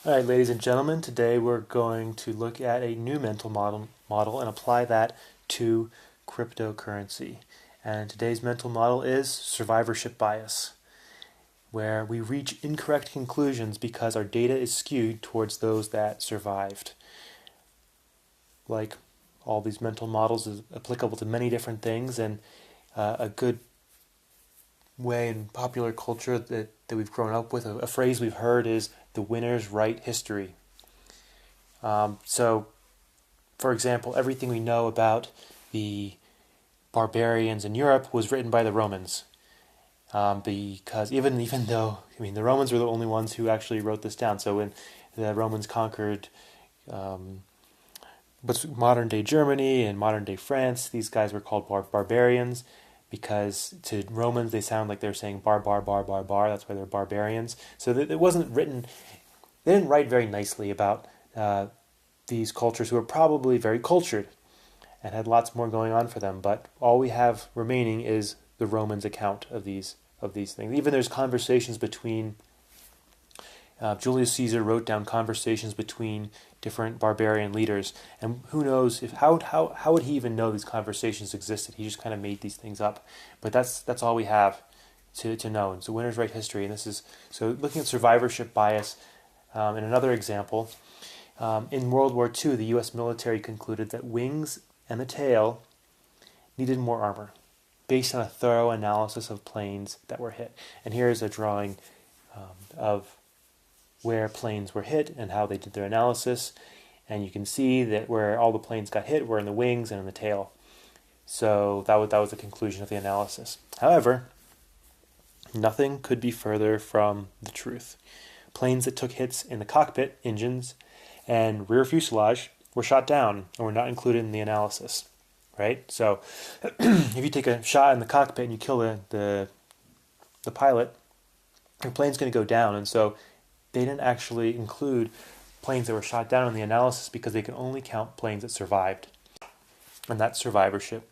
All right, ladies and gentlemen, today we're going to look at a new mental model and apply that to cryptocurrency. And today's mental model is survivorship bias, where we reach incorrect conclusions because our data is skewed towards those that survived. Like all these mental models is applicable to many different things, and a good way in popular culture that we've grown up with, a phrase we've heard is the winners write history. So, for example, everything we know about the barbarians in Europe was written by the Romans. Because even though the Romans were the only ones who actually wrote this down. So when the Romans conquered what's modern day Germany and modern day France, these guys were called barbarians because to Romans they sound like they're saying bar bar bar bar bar. That's why they're barbarians. So it wasn't written. They didn't write very nicely about these cultures who were probably very cultured and had lots more going on for them. But all we have remaining is the Romans' account of these things. Even there's conversations between Julius Caesar wrote down conversations between different barbarian leaders, and who knows if how would he even know these conversations existed? He just kind of made these things up. But that's all we have to know. And so winners write history, and this is so looking at survivorship bias. In another example, in World War II, the U.S. military concluded that wings and the tail needed more armor, based on a thorough analysis of planes that were hit. And here is a drawing of where planes were hit and how they did their analysis. And you can see that where all the planes got hit were in the wings and in the tail. So that was the conclusion of the analysis. However, nothing could be further from the truth. Planes that took hits in the cockpit, engines, and rear fuselage were shot down and were not included in the analysis. Right? So if you take a shot in the cockpit and you kill the pilot, your plane's going to go down. And so they didn't actually include planes that were shot down in the analysis because they can only count planes that survived. And that's survivorship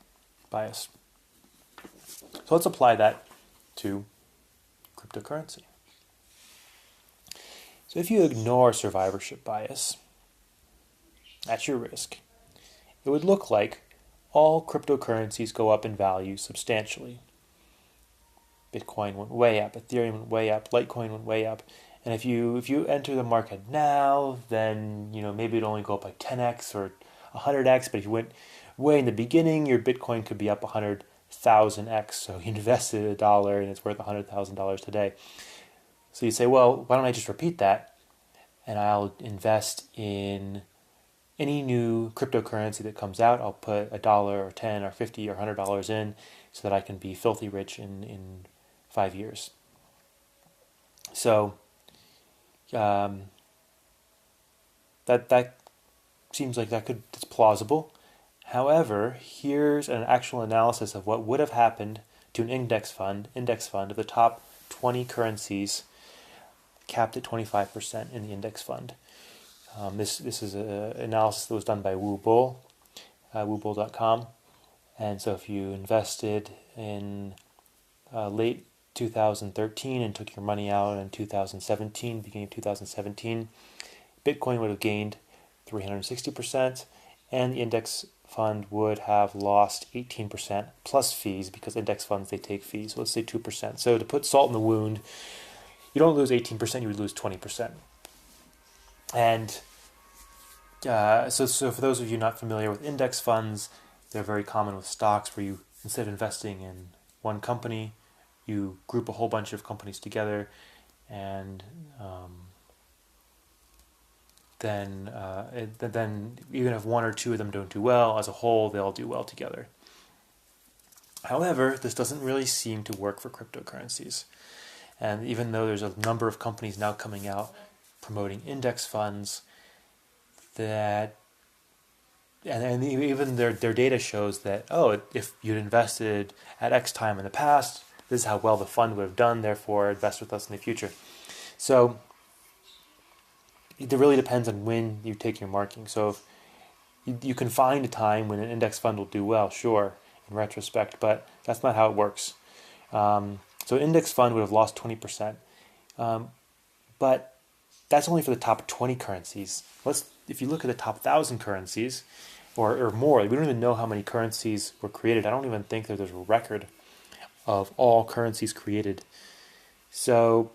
bias. So let's apply that to cryptocurrency. So if you ignore survivorship bias, at your risk, it would look like all cryptocurrencies go up in value substantially. Bitcoin went way up, Ethereum went way up, Litecoin went way up. And if you enter the market now, then maybe it'll only go up like 10x or 100x. But if you went way in the beginning, your Bitcoin could be up 100,000x. So you invested $1 and it's worth $100,000 today. So you say, well, why don't I just repeat that, and I'll invest in any new cryptocurrency that comes out. I'll put $1 or 10 or 50 or $100 in so that I can be filthy rich in 5 years. So that seems like it's plausible. However, here's an actual analysis of what would have happened to an index fund of the top 20 currencies capped at 25% in the index fund. This is an analysis that was done by WooBull.com. And so if you invested in late 2013 and took your money out in 2017, beginning of 2017, Bitcoin would have gained 360%, and the index fund would have lost 18% plus fees, because index funds, they take fees. So let's say 2%. So to put salt in the wound, you don't lose 18%, you would lose 20%. And so for those of you not familiar with index funds, they're very common with stocks, where you, instead of investing in one company, you group a whole bunch of companies together, and then even if one or two of them don't do well, as a whole, they'll do well together. However, this doesn't really seem to work for cryptocurrencies. And even though there's a number of companies now coming out promoting index funds, and even their data shows that, if you'd invested at X time in the past, this is how well the fund would have done, therefore invest with us in the future. So it really depends on when you take your marking. So if you can find a time when an index fund will do well, sure, in retrospect, but that's not how it works. So index fund would have lost 20%. But That's only for the top 20 currencies. If you look at the top 1,000 currencies, or more, we don't even know how many currencies were created. I don't even think that there's a record of all currencies created. So,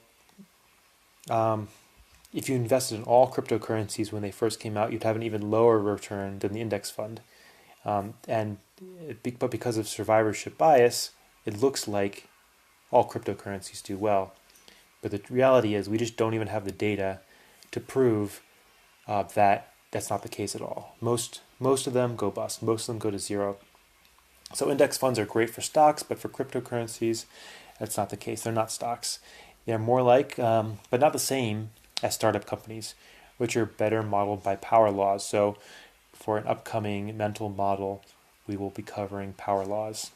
if you invested in all cryptocurrencies when they first came out, you'd have an even lower return than the index fund. But because of survivorship bias, it looks like all cryptocurrencies do well. But the reality is, we just don't even have the data to prove that that's not the case at all. Most of them go bust. Most of them go to zero. So index funds are great for stocks, but for cryptocurrencies, that's not the case. They're not stocks. They're more like, but not the same as startup companies, which are better modeled by power laws. So for an upcoming mental model, we will be covering power laws.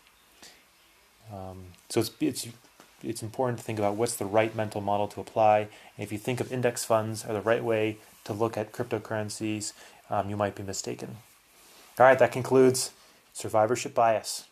So it's important to think about what's the right mental model to apply. And if you think of index funds are the right way to look at cryptocurrencies, you might be mistaken. All right, that concludes survivorship bias.